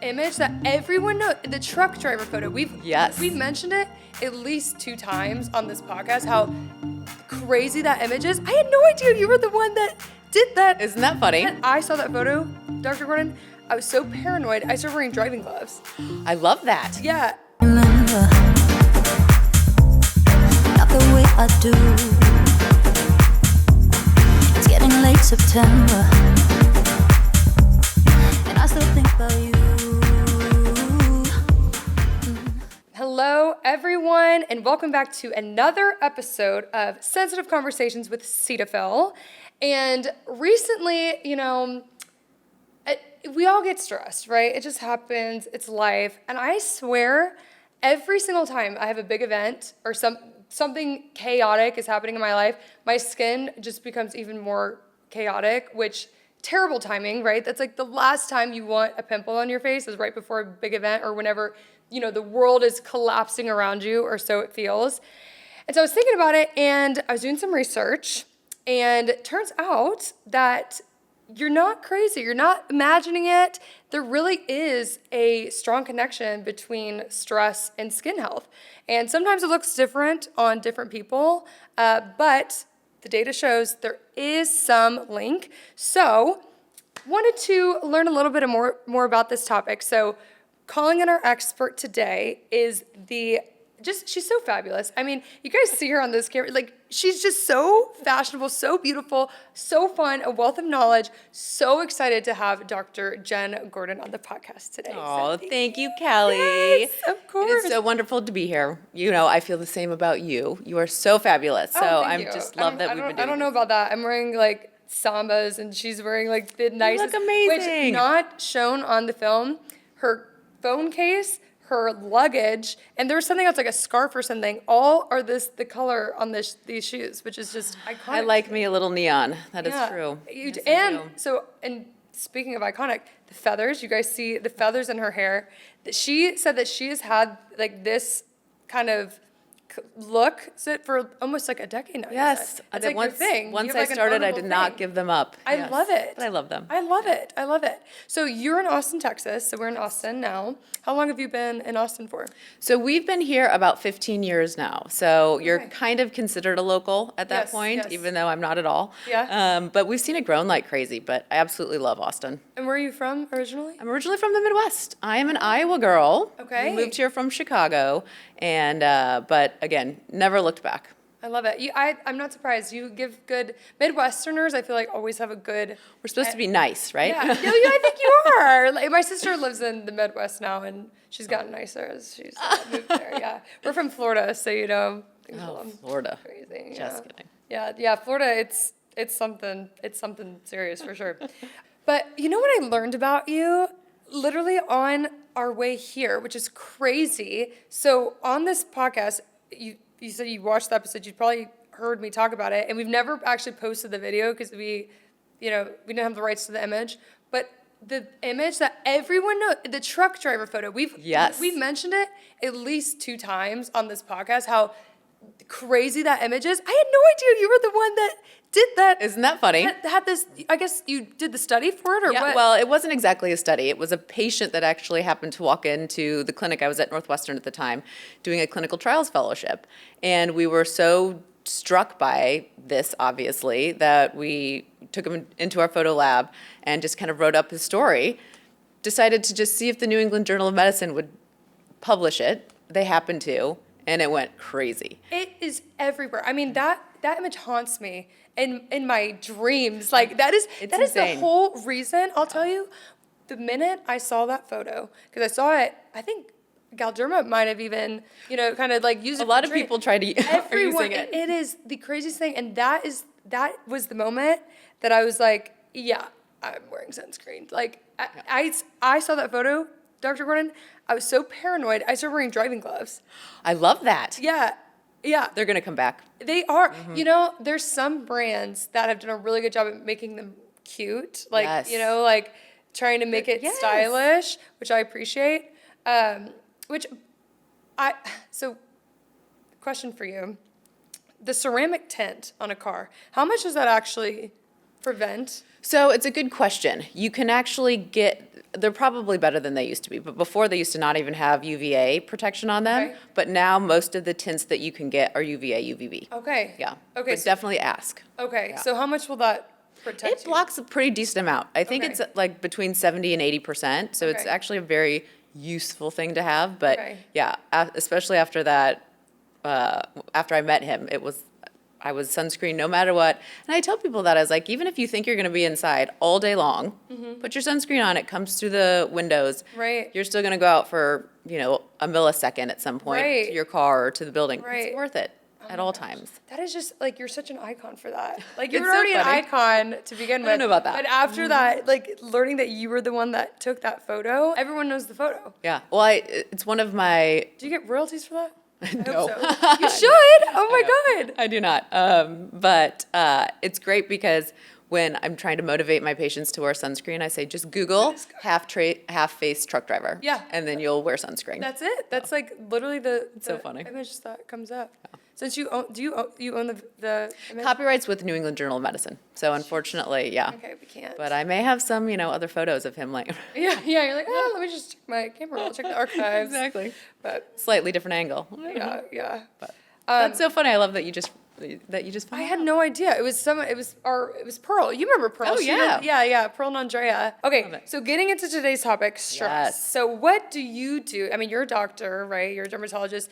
image that everyone knows, the truck driver photo. We've mentioned it at least 2 times on this podcast, how crazy that image is. I had no idea you were the one that did that. Isn't that funny? And I saw that photo, Dr. Gordon. I was so paranoid, I started wearing driving gloves. I love that. Yeah. Remember, not the way I do. It's getting late September, and I still think about you. Hello, everyone, and welcome back to another episode of Sensitive Conversations with Cetaphil. And recently, we all get stressed, right? It just happens. It's life. And I swear, every single time I have a big event or something chaotic is happening in my life, my skin just becomes even more chaotic, which terrible timing, right? That's like the last time you want a pimple on your face is right before a big event or whenever, the world is collapsing around you, or so it feels. And so I was thinking about it, and I was doing some research, and it turns out that you're not crazy. You're not imagining it. There really is a strong connection between stress and skin health. And sometimes it looks different on different people, but the data shows there is some link. So wanted to learn a little bit more about this topic. So calling in our expert today is she's so fabulous. I mean, you guys see her on this camera. Like, she's just so fashionable, so beautiful, so fun, a wealth of knowledge. So excited to have Dr. Jen Gordon on the podcast today. Oh, thank you, Callie. Yes, of course. It is so wonderful to be here. I feel the same about you. You are so fabulous. So thank you. Just love that we've been doing I don't know about that. I'm wearing like sambas, and she's wearing like the nicest. You look amazing. Which not shown on the film. Her phone case, her luggage, and there was something else like a scarf or something. All are the color on these shoes, which is just iconic. I like me a little neon. That is true. And speaking of iconic, the feathers. You guys see the feathers in her hair. She said that she has had like this kind of look for almost like a decade now. Yes, it's like your thing. Once I started, I did not give them up. I love it. But I love them. I love it. So you're in Austin, Texas. So we're in Austin now. How long have you been in Austin for? So we've been here about 15 years now. So you're kind of considered a local at that point, yes. even though I'm not at all. Yeah. But we've seen it grown like crazy, but I absolutely love Austin. And where are you from originally? I'm originally from the Midwest. I am an Iowa girl. Okay. We moved here from Chicago, and but again, never looked back. I love it. I'm not surprised. You give good Midwesterners. I feel like always have a good. We're supposed to be nice, right? Yeah, I think you are. Like, my sister lives in the Midwest now, and she's gotten nicer as she's moved there. Yeah, we're from Florida, so Florida. Crazy. Just kidding. Yeah. Florida, it's something serious for sure. But you know what I learned about you? Literally on our way here, which is crazy. So on this podcast, you said you watched the episode. You'd probably heard me talk about it, and we've never actually posted the video because we didn't have the rights to the image. But the image that everyone knows, the truck driver photo. We've mentioned it at least 2 times on this podcast. How crazy that image is. I had no idea you were the one that did that. Isn't that funny? Had this, I guess you did the study for it, or what? Well, it wasn't exactly a study. It was a patient that actually happened to walk into the clinic. I was at Northwestern at the time doing a clinical trials fellowship. And we were so struck by this, obviously, that we took him into our photo lab and just kind of wrote up his story. Decided to just see if the New England Journal of Medicine would publish it. They happened to. And it went crazy. It is everywhere. I mean, that image haunts me in my dreams. Like, that is the whole reason. I'll tell you, the minute I saw that photo, because I saw it, I think Galderma might have even, kind of like used it. A lot of people tried to Everyone, using it. It is the craziest thing. And that was the moment that I was like, yeah, I'm wearing sunscreen. Like, I saw that photo, Dr. Gordon, I was so paranoid, I started wearing driving gloves. I love that. Yeah. They're going to come back. They are. Mm-hmm. There's some brands that have done a really good job at making them cute. Like, like trying to make it stylish, which I appreciate. So, question for you. The ceramic tint on a car, how much does that actually prevent? So it's a good question. You can actually they're probably better than they used to be, but before they used to not even have UVA protection on them. Okay. But now most of the tints that you can get are UVA, UVB. Okay. Yeah. Okay. But definitely ask. Okay. Yeah. So how much will that protect It you? blocks a pretty decent amount. I think Okay. it's like between 70 and 80%. So it's Okay. actually a very useful thing to have. But Okay. yeah, especially after that, after I met him, I was sunscreen no matter what. And I tell people that I was like, even if you think you're going to be inside all day long, put your sunscreen on. It comes through the windows. Right. You're still going to go out for, a millisecond at some point Right. to your car or to the building. Right. It's worth it at all gosh. times. That is just like you're such an icon for that. Like you It's were so already an funny. icon to begin with. I don't know about that. But after that, like learning that you were the one that took that photo, everyone knows the photo. Yeah. Well, it's one of my Do you get royalties for that? I No. hope so. You should. Oh my god. I do not. But it's great because when I'm trying to motivate my patients to wear sunscreen, I say just Google half-face truck driver. Yeah. And then you'll wear sunscreen. That's it. That's like literally the so funny. image that comes up. Since you own, you own the image? Copyrights with New England Journal of Medicine. So unfortunately, yeah. Okay, we can't. But I may have some, other photos of him like yeah, you're like, oh, let me just check my camera roll, check the archives. exactly. But Slightly different angle. yeah. That's so funny. I love that you just found I had out. no idea. It was Pearl. You remember Pearl? Oh, yeah. Yeah, Pearl and Andrea. Love Okay, it. so getting into today's topic, stress. Yes. So what do you do? I mean, you're a doctor, right? You're a dermatologist.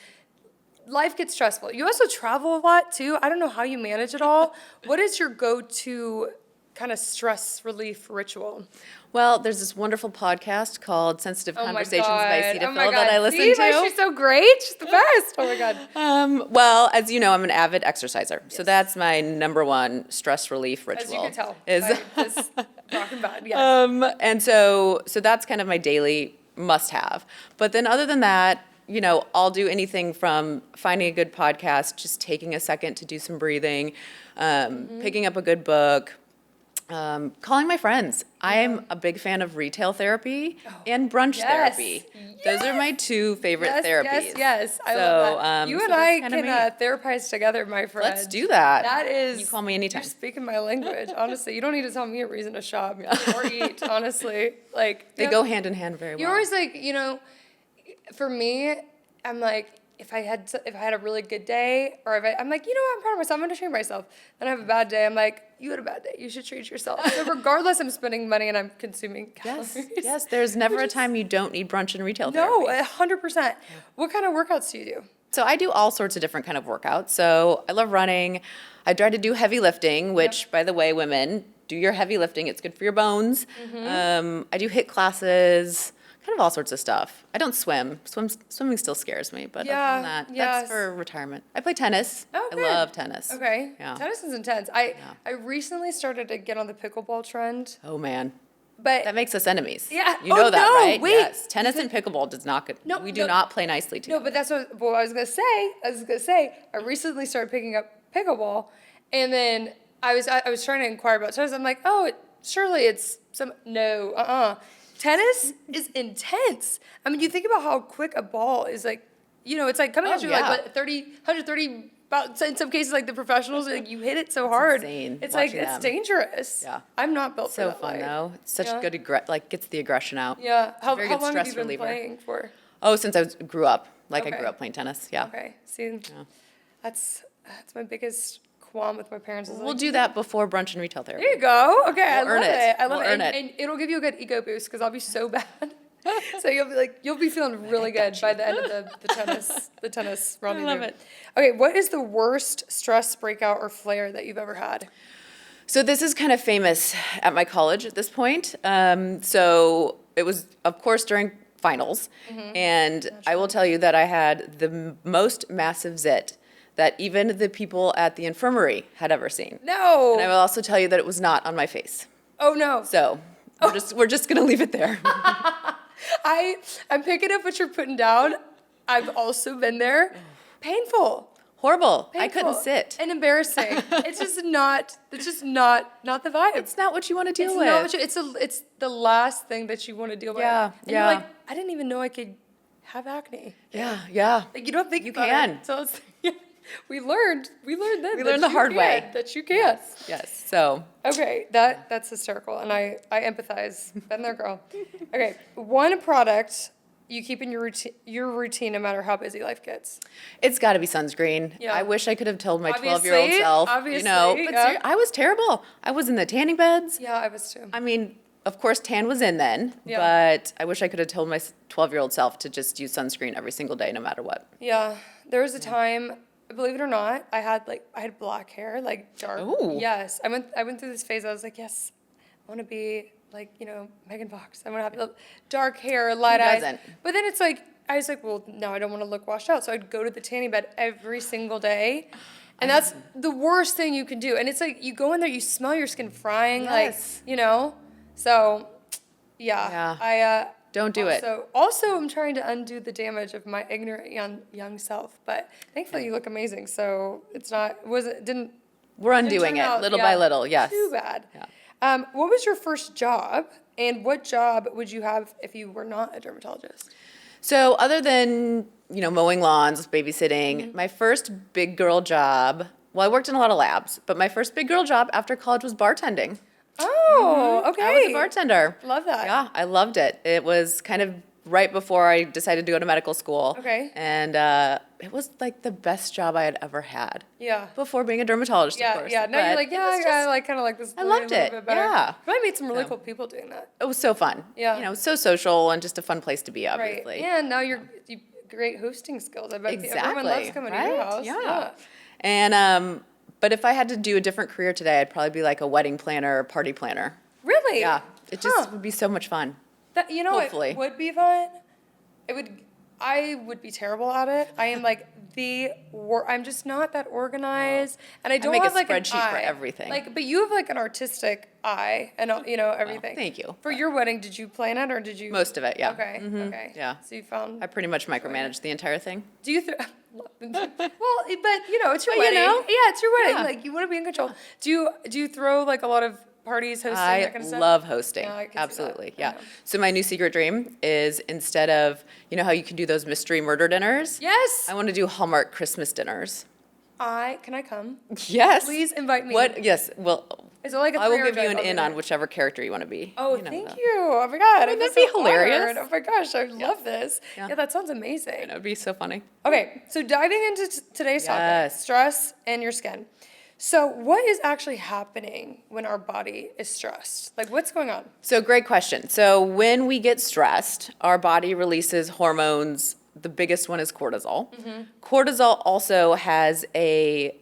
Life gets stressful. You also travel a lot too. I don't know how you manage it all. What is your go-to kind of stress relief ritual? Well, there's this wonderful podcast called Sensitive Oh my Conversations by God. Cetaphil Oh my God. that I listen See, to. why she's so great. She's the best. Oh my God. Well, as you know, I'm an avid exerciser. So that's my number one stress relief ritual. As you can tell. Is by this rock and bad. Yes. and so that's kind of my daily must have. But then other than that, I'll do anything from finding a good podcast, just taking a second to do some breathing, picking up a good book, calling my friends. I'm a big fan of retail therapy and brunch Yes. therapy. Those are my two favorite therapies. Yes. I So, love that. You so and that's I kinda can me. therapize together, my friend. Let's do that. That is. You call me anytime. You're speaking my language. Honestly, you don't need to tell me a reason to shop or eat. Honestly, like They go hand in hand very well. You're always like, for me, I'm like, if I had a really good day, or I'm like, what, I'm proud of myself, I'm gonna treat myself. Then I have a bad day, I'm like, you had a bad day, you should treat yourself. So regardless, I'm spending money and I'm consuming calories. Yes, there's never a time you don't need brunch and retail No, therapy. 100%. What kind of workouts do you do? So I do all sorts of different kind of workouts. So I love running. I try to do heavy lifting, which, by the way, women, do your heavy lifting. It's good for your bones. I do HIIT classes, kind of all sorts of stuff. I don't swim. Swimming still scares me, but other than that, that's for retirement. I play tennis. Oh, I good. love tennis. Okay. Yeah. Tennis is intense. I recently started to get on the pickleball trend, Oh, man. but That makes us enemies. Yeah. You know Oh, that, no, right? wait. Yes. Tennis and pickleball does not good. No, We do no. not play nicely together. no, but that's what I was gonna say. I recently started picking up pickleball, and then I was trying to inquire about tennis. I'm like, surely it's some no. Tennis is intense. I mean, you think about how quick a ball is. Like, it's like coming at you like what 130. About in some cases, like the professionals, like you hit it so hard. insane It's like watching it's them. dangerous. Yeah. I'm not built for So that fun, life. though. It's such Yeah. good, gets the aggression out. Yeah. How very long good have stress you been reliever. playing for? Oh, since I grew up. I Okay. grew up playing tennis. Yeah. Okay. See, that's my biggest qualm with my parents. Is We'll like, do that before brunch and retail therapy. There you go. Okay, I We'll earn love it. it. I love We'll it. earn it. And it'll give you a good ego boost because I'll be so bad. So you'll be feeling really good by the end of the tennis rendezvous. love it. Okay, what is the worst stress breakout or flare that you've ever had? So this is kind of famous at my college at this point. So it was, of course, during finals. And I will tell you that I had the most massive zit that even the people at the infirmary had ever seen. No. And I will also tell you that it was not on my face. Oh no. So we're just gonna leave it there. I'm picking up what you're putting down. I've also been there. Painful. Horrible. I Painful. couldn't sit. And embarrassing. It's just not the vibe. It's not what you want to deal It's with. not what it's the last thing that you want to deal with. Yeah, And yeah. you're like, I didn't even know I could have acne. Yeah. Like you don't think You about can. it. So it's We learned then. We that learned the you hard can, way. that you can. Yes. So Okay, that's hysterical, and I empathize. Been there, girl. Okay, one product you keep in your routine no matter how busy life gets. it's got to be sunscreen. Yeah. I wish I could have told my Obviously, 12-year-old self, obviously, but yeah. I was terrible. I was in the tanning beds. Yeah, I was too. I mean, of course, tan was in then, Yeah. but I wish I could have told my 12-year-old self to just use sunscreen every single day, no matter what. Yeah, there was a time, believe it or not, I had black hair, like dark. Ooh. Yes, I went through this phase. I was like, yes, I want to be like Megan Fox. I want to have the dark hair, light eyes. doesn't? But then it's like I was like, well, now I don't want to look washed out, so I'd go to the tanning bed every single day. And that's the worst thing you can do. And it's like you go in there, you smell your skin frying, Yes. So, yeah. Yeah. Don't do it. Also, I'm trying to undo the damage of my ignorant young self. But thankfully, you look amazing. So it's not didn't. We're undoing turn it out, little by little, yes. Too bad. Yeah. What was your first job, and what job would you have if you were not a dermatologist? So other than, mowing lawns, babysitting, my first big girl job, well, I worked in a lot of labs, but my first big girl job after college was bartending. Oh, okay. I was a bartender. Love that. Yeah, I loved it. It was kind of right before I decided to go to medical school. Okay. And it was like the best job I had ever had. Yeah. Before being a dermatologist, Yeah, of course. yeah. No, you're But like, it yeah, was I kind of like this. I loved a little it, bit better. yeah. But I met some really So- cool people doing that. It was so fun. Yeah. So social and just a fun place to be, Right. obviously. Yeah, and now you great hosting skills. I bet everyone Exactly. loves coming to your Right? house. Yeah. And but if I had to do a different career today, I'd probably be like a wedding planner or party planner. Really? Yeah. It just Huh. would be so much fun. That Hopefully. it would be fun. I would be terrible at it. I am like I'm just not that organized, and I don't make a have like spreadsheet an for eye. everything. But you have like an artistic eye, and everything. thank you. For your wedding, did you plan it or did you? Most of it, yeah. Okay. Okay. yeah. So you found. I pretty much micromanaged the entire thing. Do you? Well, but it's your But, wedding. Yeah, it's your wedding. Yeah. Like you want to be in control. Do you throw like a lot of parties, hosting, that I kind of stuff? love hosting. Yeah, I can see that. Absolutely. I Yeah. know. So my new secret dream is instead of, how you can do those mystery murder dinners? Yes. I want to do Hallmark Christmas dinners. Can I come? Yes. Please invite me. What? Yes. Well, Is it like a I will 3-hour give you drive? an in Okay. on whichever character you want to be. Oh, You know, thank that. you. Oh my God. Wouldn't I'm that be so hilarious? honored. Oh my gosh, I love this. Yeah. Yeah, that sounds amazing. That would be so funny. Okay, so diving into today's topic, Yes. stress and your skin. So what is actually happening when our body is stressed? Like what's going on? So great question. So when we get stressed, our body releases hormones. The biggest one is cortisol. Cortisol also has a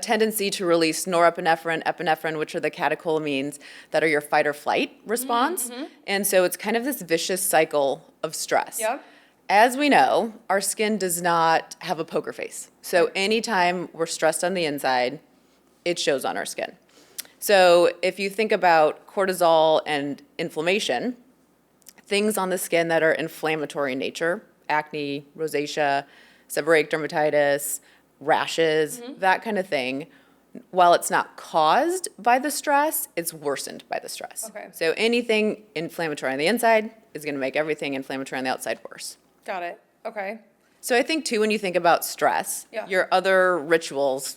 tendency to release norepinephrine, epinephrine, which are the catecholamines that are your fight or flight response. And so it's kind of this vicious cycle of stress. Yep. As we know, our skin does not have a poker face. So anytime we're stressed on the inside, it shows on our skin. So if you think about cortisol and inflammation, things on the skin that are inflammatory in nature, acne, rosacea, seborrheic dermatitis, rashes, that kind of thing, while it's not caused by the stress, it's worsened by the stress. Okay. So anything inflammatory on the inside is going to make everything inflammatory on the outside worse. Got it. Okay. So I think too, when you think about stress, Yeah. your other rituals,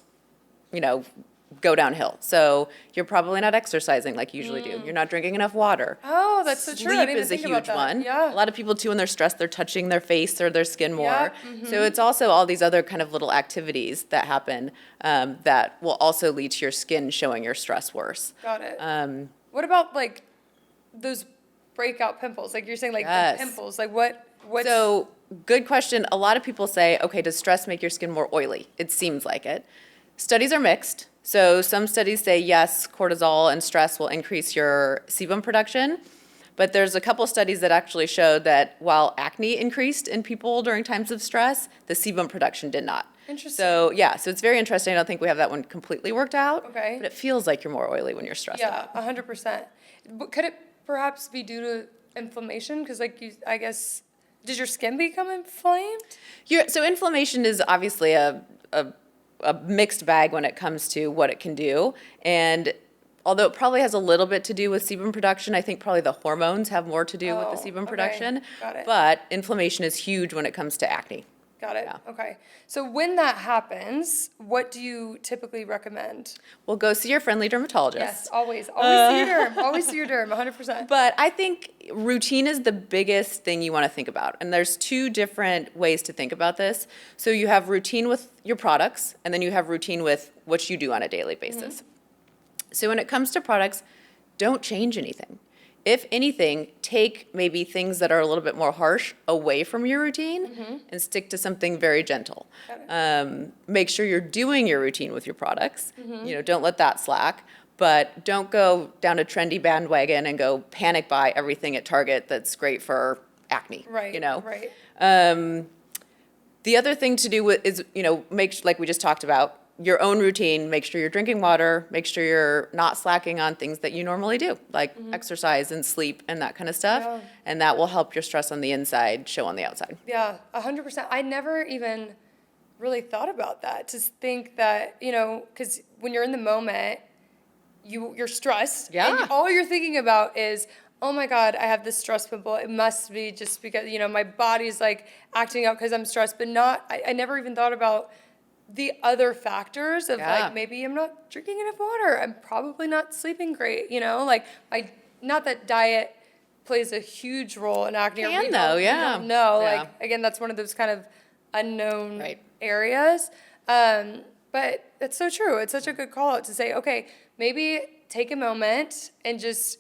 go downhill. So you're probably not exercising like you usually do. You're not drinking enough water. Oh, that's so true. I Sleep didn't is a think about huge that. one. Yeah. A lot of people too, when they're stressed, they're touching their face or their skin more. Yeah, So it's also all these other kind of little activities that happen that will also lead to your skin showing your stress worse. Got it. What about like those breakout pimples? Like you're saying like Yes. the pimples. Like what's So good question. A lot of people say, okay, does stress make your skin more oily? It seems like it. Studies are mixed. So some studies say, yes, cortisol and stress will increase your sebum production. But there's a couple studies that actually showed that while acne increased in people during times of stress, the sebum production did not. Interesting. So yeah, so it's very interesting. I don't think we have that one completely worked out. Okay. But it feels like you're more oily when you're stressed Yeah, out. 100%. But could it perhaps be due to inflammation? Because I guess, does your skin become inflamed? So inflammation is obviously a mixed bag when it comes to what it can do. And although it probably has a little bit to do with sebum production, I think probably the hormones have more to do with the Oh, sebum okay. production. Got it. But inflammation is huge when it comes to acne. Got it. Yeah. Okay. So when that happens, what do you typically recommend? Well, go see your friendly dermatologist. Yes, always. Always see your derm. Always see your derm, 100%. But I think routine is the biggest thing you want to think about. And there's two different ways to think about this. So you have routine with your products, and then you have routine with what you do on a daily basis. So when it comes to products, don't change anything. If anything, take maybe things that are a little bit more harsh away from your routine and stick to something very gentle. Make sure you're doing your routine with your products. Don't let that slack. But don't go down a trendy bandwagon and go panic buy everything at Target that's great for acne. Right. Right. The other thing to do is, make, like we just talked about, your own routine. Make sure you're drinking water. Make sure you're not slacking on things that you normally do, like exercise and sleep and that kind of stuff. Yeah. And that will help your stress on the inside show on the outside. Yeah, 100%. I never even really thought about that. To think that, because when you're in the moment, you're stressed. Yeah. And all you're thinking about is, oh my God, I have this stress pimple. It must be just because, my body's like acting out because I'm stressed. But I never even thought about the other factors of like, maybe I'm not drinking enough water. I'm probably not sleeping great, not that diet plays a huge role in acne. Can though, yeah. We don't know. Yeah. Like, again, that's one of those kind of unknown Right. areas. But it's so true. It's such a good call out to say, okay, maybe take a moment and just,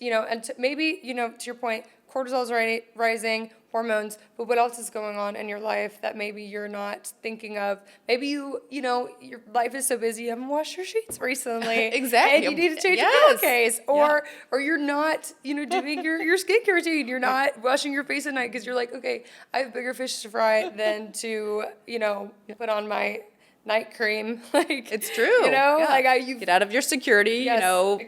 maybe, to your point, cortisol's rising, hormones, but what else is going on in your life that maybe you're not thinking of? Maybe your life is so busy you haven't washed your sheets recently. Exactly. And you need to change your pillowcase. Or you're not, doing your skincare routine. You're not washing your face at night because you're like, okay, I have bigger fish to fry than to, put on my night cream. Like, It's true. You get out of your security, Yes, college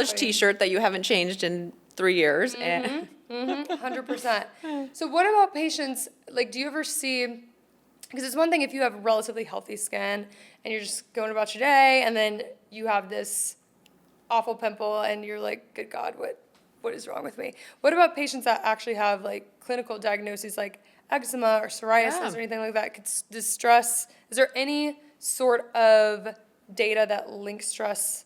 exactly. T-shirt that you haven't changed in 3 years. And 100%. So what about patients, like, do you ever see, because it's one thing if you have relatively healthy skin and you're just going about your day and then you have this awful pimple and you're like, good God, what is wrong with me? What about patients that actually have like clinical diagnoses like eczema or psoriasis or anything like that? Does stress, is there any sort of data that links stress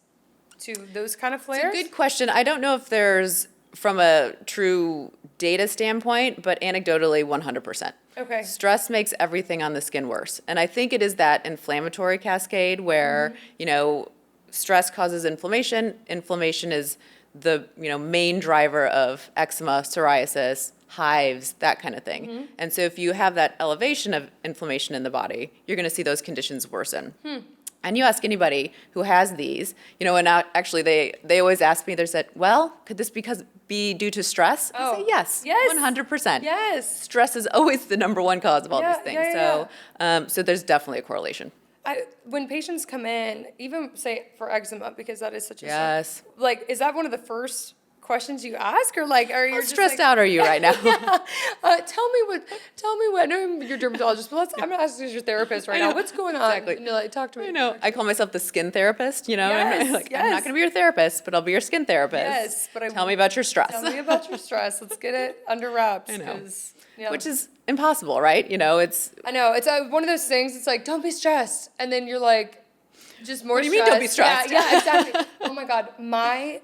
to those kind of flares? It's a good question. I don't know if there's, from a true data standpoint, but anecdotally, 100%. Okay. Stress makes everything on the skin worse. And I think it is that inflammatory cascade where, stress causes inflammation. Inflammation is the, main driver of eczema, psoriasis, hives, that kind of thing. And so if you have that elevation of inflammation in the body, you're going to see those conditions worsen. And you ask anybody who has these, and actually they always ask me, they said, well, could this be due to stress? I say yes, 100%. Yes. Stress is always the number one cause of all these things. Yeah. So there's definitely a correlation. When patients come in, even say for eczema, because that is such a Yes. like, is that one of the first questions you ask, or like, are you How stressed out are you right now? Tell me what. I know you're a dermatologist, but I'm not asking your therapist right now. What's going on? Exactly. Talk to me. I call myself the skin therapist, Yes, I'm not going to be your therapist, but I'll be your skin therapist. Yes, but Tell me about your stress. Tell me about your stress. Let's get it under wraps. I know. 'Cause, Which is impossible, right? It's... I know. It's one of those things. It's like, don't be stressed. And then you're like, just more What do you mean, don't be stressed? Yeah, exactly. Oh my God. My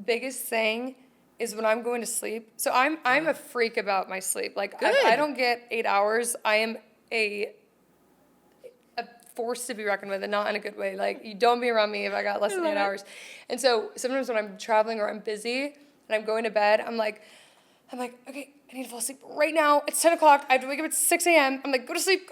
biggest thing is when I'm going to sleep. So I'm a freak about my sleep. Like, if I don't get 8 hours, I am a force to be reckoned with, and not in a good way. Like, you don't be around me if I got less than 8 hours. And so sometimes when I'm traveling or I'm busy and I'm going to bed, I'm like, okay, I need to fall asleep right now. It's 10 o'clock. I have to wake up at 6 a.m. I'm like, go to sleep.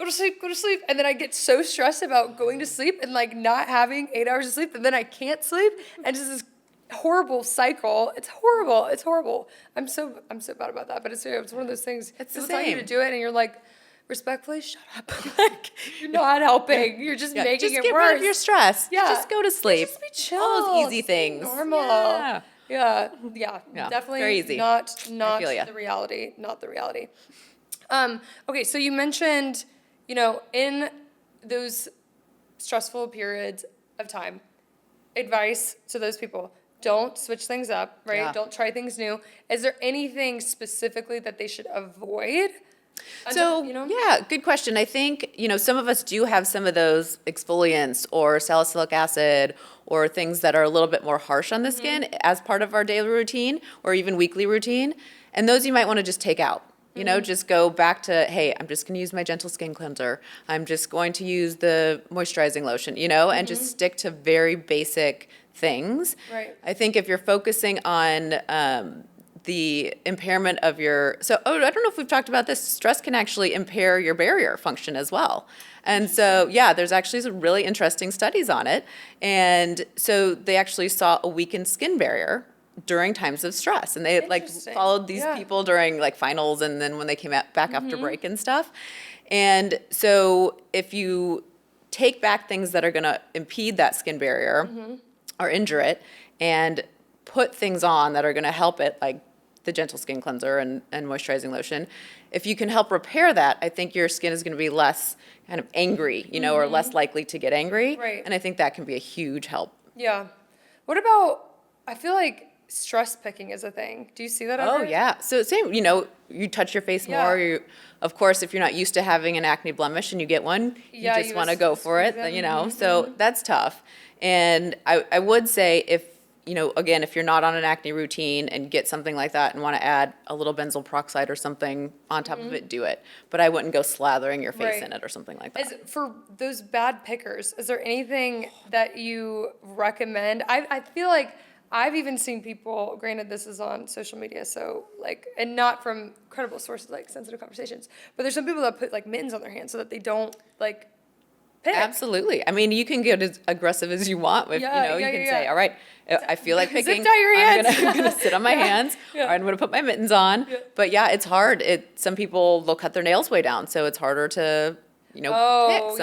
And then I get so stressed about going to sleep and like not having 8 hours of sleep, and then I can't sleep. And it's this horrible cycle. It's horrible. I'm so bad about that. But it's one of those things. It's the people tell you to same. do it, and you're like, respectfully, shut up. Like, you're not helping. You're just making it get worse. rid of your stress. Yeah. Just go to sleep. Just be chill. All those easy Just be things. normal. Yeah. Yeah, Yeah, definitely very easy. not I feel ya. the reality, not the reality. Okay, so you mentioned, in those stressful periods of time, advice to those people: don't switch things up, right? Yeah. Don't try things new. Is there anything specifically that they should avoid? So, You know? yeah, good question. I think, some of us do have some of those exfoliants or salicylic acid or things that are a little bit more harsh on the skin as part of our daily routine or even weekly routine. And those you might want to just take out. Just go back to, hey, I'm just going to use my gentle skin cleanser. I'm just going to use the moisturizing lotion, and just stick to very basic things. Right. I think if you're focusing on the impairment of I don't know if we've talked about this, stress can actually impair your barrier function as well. And so, yeah, there's actually some really interesting studies on it. And so they actually saw a weakened skin barrier during times of stress. And they Interesting. followed these people during finals and then when they came back after break and stuff. And so if you take back things that are going to impede that skin barrier or injure it and put things on that are going to help it, like the gentle skin cleanser and moisturizing lotion, if you can help repair that, I think your skin is going to be less kind of angry, or less likely to get angry. Right. And I think that can be a huge help. Yeah. What about, I feel like stress picking is a thing. Do you see that Oh, ever? yeah. So same, you touch your face Yeah. more. Of course, if you're not used to having an acne blemish and you get one, Yeah, you just you want to just go for it, squeeze it. So that's tough. And I would say if, again, if you're not on an acne routine and get something like that and want to add a little benzoyl peroxide or something on top of it, do it. But I wouldn't go slathering your face Right. in it or something like that. For those bad pickers, is there anything that you recommend? I feel like I've even seen people, granted this is on social media, so and not from credible sources like Sensitive Conversations, but there's some people that put mittens on their hands so that they don't pick. Absolutely. I mean, you can get as aggressive as you want. If, you can say, all right, I feel like Zip picking. tie your hands. I'm gonna sit on my hands. Yeah. Or I'm gonna put my mittens on. Yeah. But yeah, it's hard. Some people they'll cut their nails way down, so it's harder to, pick. Some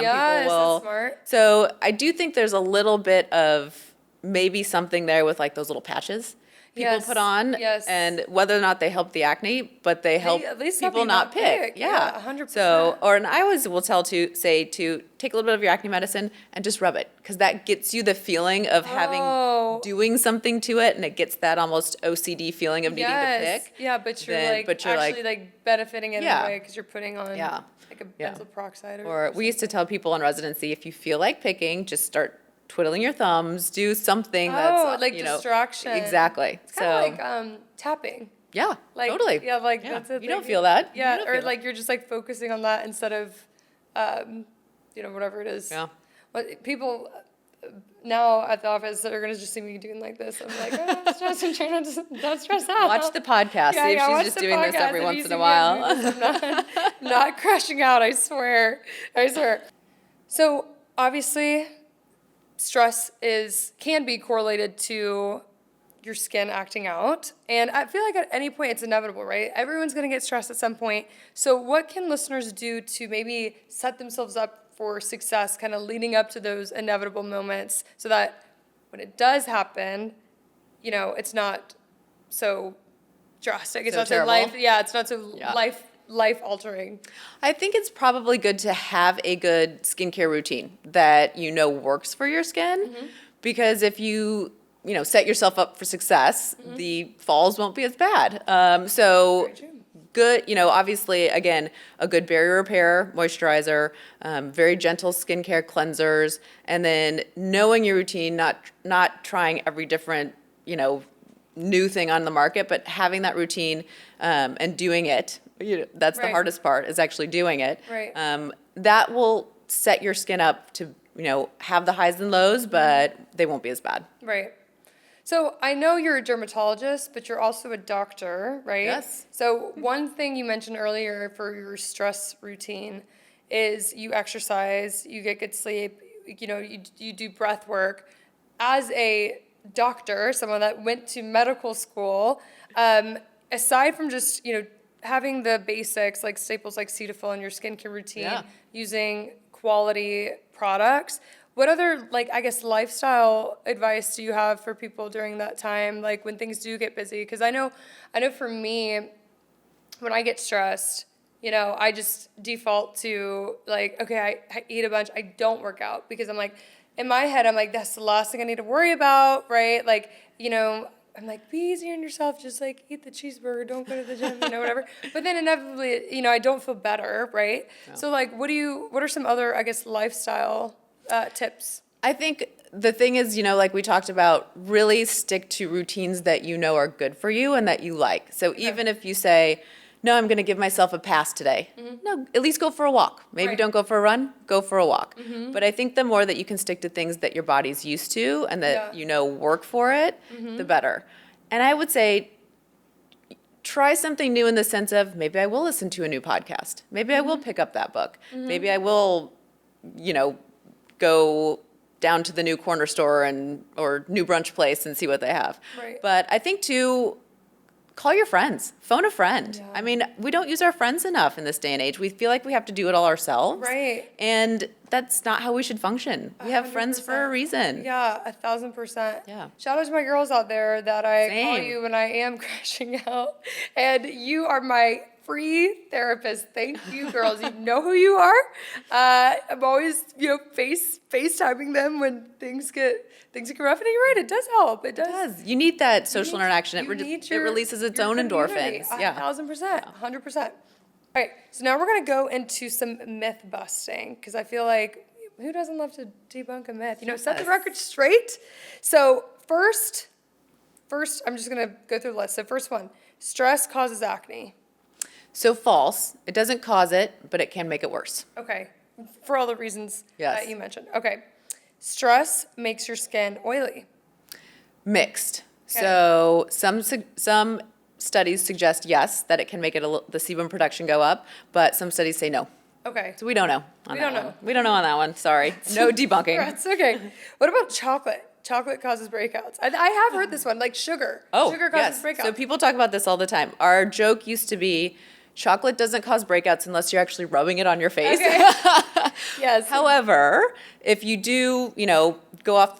yes, people will. that's smart. So I do think there's a little bit of maybe something there with those little patches people Yes, put on, yes. and whether or not they help the acne, but they help at least help people you not not pick. pick. Yeah, Yeah, 100%. So, and I always will say to take a little bit of your acne medicine and just rub it, because that gets you the feeling of doing something to it, and it gets that almost OCD feeling of needing to pick. Yeah, but you're Then- but you're actually benefiting in Yeah. a way because you're putting on Yeah. a Yeah. benzoyl peroxide Or we used to tell people in residency, if you feel like picking, just start twiddling your thumbs, do something that's distraction. Exactly. It's kind of like tapping. Yeah, totally. Yeah, that's a you don't thing. feel that. Yeah, You don't or feel that. you're just focusing on that instead of, whatever it is. Yeah. What people now at the office are gonna just see me doing like this. I'm like, oh, I'm stressed. I'm trying to don't stress out. Watch the podcast. See if watch she's just the doing this podcast. every If once you in see a me while. doing this, I'm not crashing out. I swear. So obviously, stress can be correlated to your skin acting out. And I feel like at any point it's inevitable, right? Everyone's going to get stressed at some point. So what can listeners do to maybe set themselves up for success kind of leading up to those inevitable moments so that when it does happen, it's not so drastic. It's So not terrible. so it's not so Yeah. life altering. I think it's probably good to have a good skincare routine that works for your skin, because if you set yourself up for success, the falls won't be as bad. So Very true. good, obviously, again, a good barrier repair, moisturizer, very gentle skincare cleansers, and then knowing your routine, not trying every different, new thing on the market, but having that routine and doing it. That's the Right. hardest part, is actually doing it. Right. That will set your skin up to, have the highs and lows, but they won't be as bad. Right. So I know you're a dermatologist, but you're also a doctor, right? Yes. So one thing you mentioned earlier for your stress routine is you exercise, you get good sleep, you do breath work. As a doctor, someone that went to medical school, aside from just, having the basics like staples like Cetaphil in your skincare routine, Yeah. using quality products, what other, lifestyle advice do you have for people during that time, when things do get busy? Because I know for me, when I get stressed, I just default to, okay, I eat a bunch, I don't work out, because I'm in my head, I'm that's the last thing I need to worry about, right? I'm like, be easy on yourself. Just like eat the cheeseburger. Don't go to the gym, whatever. But then inevitably, I don't feel better, right? No. So like, what are some other, I guess, lifestyle tips? I think the thing is, like we talked about, really stick to routines that you know are good for you and that you like. So even if you say, no, I'm going to give myself a pass today. No, at least go for a walk. Maybe Right. don't go for a run, go for a walk. But I think the more that you can stick to things that your body's used to and that work for it, the better. And I would say try something new in the sense of maybe I will listen to a new podcast. Maybe I will pick up that book. Maybe I will, go down to the new corner store or new brunch place and see what they have. Right. But I think too, call your friends, phone a friend. Yeah. I mean, we don't use our friends enough in this day and age. We feel like we have to do it all ourselves. Right. And that's not how we should function. We have friends for a 100%. reason. Yeah, 1,000%. Yeah. Shout out to my girls out there that I call Same. you when I am crashing out. And you are my free therapist. Thank you, girls. You know who you are. I'm always, FaceTiming them when things get rough. And you're right, it does help. It does. You need that social interaction. You need It releases its own community. endorphins. Yeah. 1,000%. 100%. All right, so now we're going to go into some myth busting because I feel like who doesn't love to debunk a myth? Set the Yes. record straight. So first, I'm just going to go through the list. So first one, stress causes acne. So false. It doesn't cause it, but it can make it worse. Okay, for all the reasons Yes. that you mentioned. Okay, stress makes your skin oily. Mixed. Okay. So some studies suggest yes, that it can make the sebum production go up, but some studies say no. Okay. So we don't know. We don't know. We don't know on that one. Sorry. No debunking. That's okay. What about chocolate? Chocolate causes breakouts. I have heard this one, like sugar. Oh, Sugar yes. causes breakouts. So people talk about this all the time. Our joke used to be, chocolate doesn't cause breakouts unless you're actually rubbing it on your face. Okay. Yes. However, if you do, go off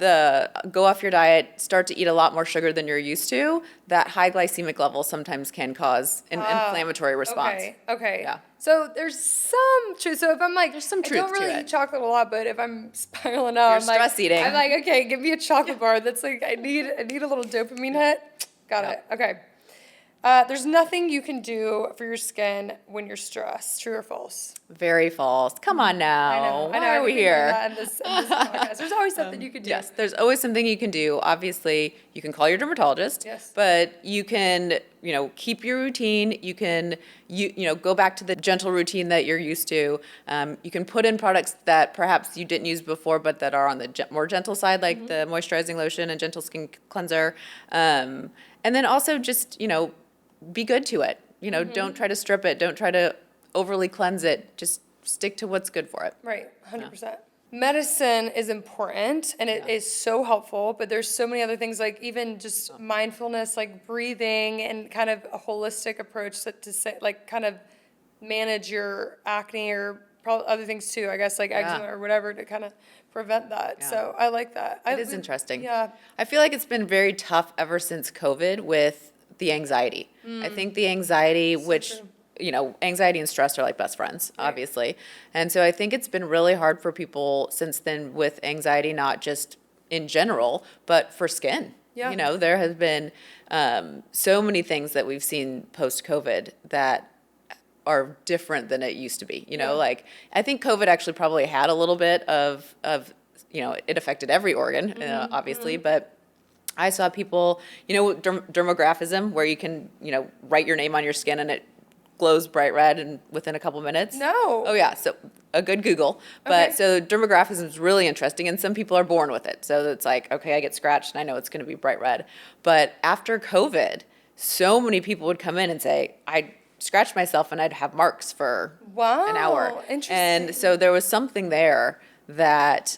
your diet, start to eat a lot more sugar than you're used to, that high glycemic level sometimes can cause an inflammatory response. Okay. Yeah. So there's some truth. So if I'm like, There's some I truth don't really to it. eat chocolate a lot, but if I'm spiraling out, You're I'm like, stress eating. I'm like, okay, give me a chocolate bar. That's like, I need a little dopamine hit. Got it. Okay. There's nothing you can do for your skin when you're stressed. True or false? Very false. Come on now. I know. Why are we I think here? that in this podcast. There's always something you can do. Yes, there's always something you can do. Obviously, you can call your dermatologist. Yes. But you can, keep your routine. You can, go back to the gentle routine that you're used to. You can put in products that perhaps you didn't use before, but that are on the more gentle side, like the moisturizing lotion and gentle skin cleanser. And then also just, be good to it. Don't try to strip it. Don't try to overly cleanse it. Just stick to what's good for it. Right, 100%. Medicine is important and it is so helpful, but there's so many other things like even just mindfulness, like breathing and kind of a holistic approach to say, like kind of manage your acne or probably other things too, I guess like eczema or whatever to kind of prevent that. Yeah. So I like that. It is interesting. Yeah. I feel like it's been very tough ever since COVID with the anxiety. I think the anxiety, anxiety and stress are like best friends, obviously. And so I think it's been really hard for people since then with anxiety, not just in general, but for skin. Yeah. There has been so many things that we've seen post-COVID that are different than it used to be. Like I think COVID actually probably had a little bit of it affected every organ, obviously, but I saw people, dermographism, where you can, write your name on your skin and it glows bright red and within a couple minutes. No. Oh yeah, so a good Google. But so dermographism is really interesting, and some people are born with it. So it's like, okay, I get scratched and I know it's going to be bright red. But after COVID, so many people would come in and say, I scratched myself and I'd have marks for an hour. Interesting. And so there was something there that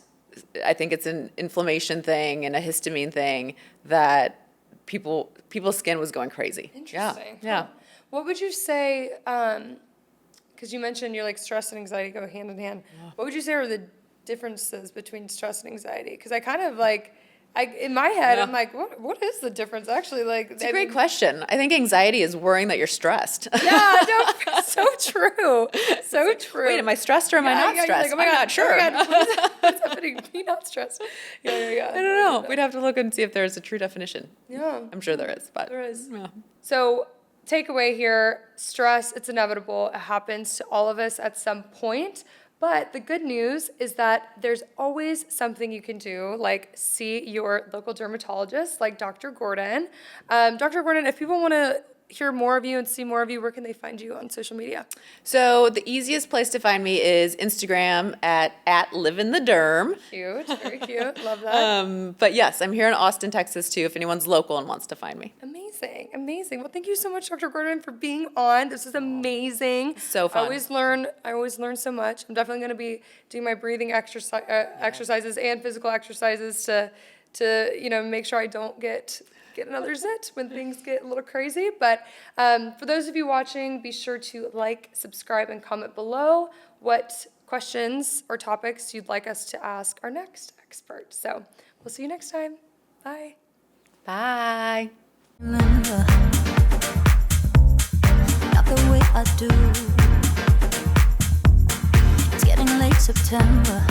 I think it's an inflammation thing and a histamine thing that people's skin was going crazy. Interesting. Yeah. What would you say, because you mentioned you're like stress and anxiety go hand in hand. What would you say are the differences between stress and anxiety? Because I kind of like, in my head, Yeah. I'm like, what is the difference actually? Like, It's a great question. I think anxiety is worrying that you're stressed. Yeah, no, so true. So true. Wait, am I stressed or am I not you're stressed? like, oh my I'm God, not sure. Oh my God, what's happening? Be not stressed. Yeah. I don't know. We'd have to look and see if there's a true definition. Yeah. I'm sure there is, but There is. yeah. So, takeaway here, stress, it's inevitable. It happens to all of us at some point. But the good news is that there's always something you can do, like see your local dermatologist, like Dr. Gordon. Dr. Gordon, if people want to hear more of you and see more of you, where can they find you on social media? So the easiest place to find me is Instagram at @liveinthederm. Cute, very cute. Love that. But yes, I'm here in Austin, Texas too, if anyone's local and wants to find me. Amazing. Well, thank you so much, Dr. Gordon, for being on. This is amazing. So fun. I always learn so much. I'm definitely going to be doing my breathing exercises and physical exercises to make sure I don't get another zit when things get a little crazy. But for those of you watching, be sure to like, subscribe, and comment below what questions or topics you'd like us to ask our next expert. So we'll see you next time. Bye. Bye. Remember, not the way I do. It's getting late September.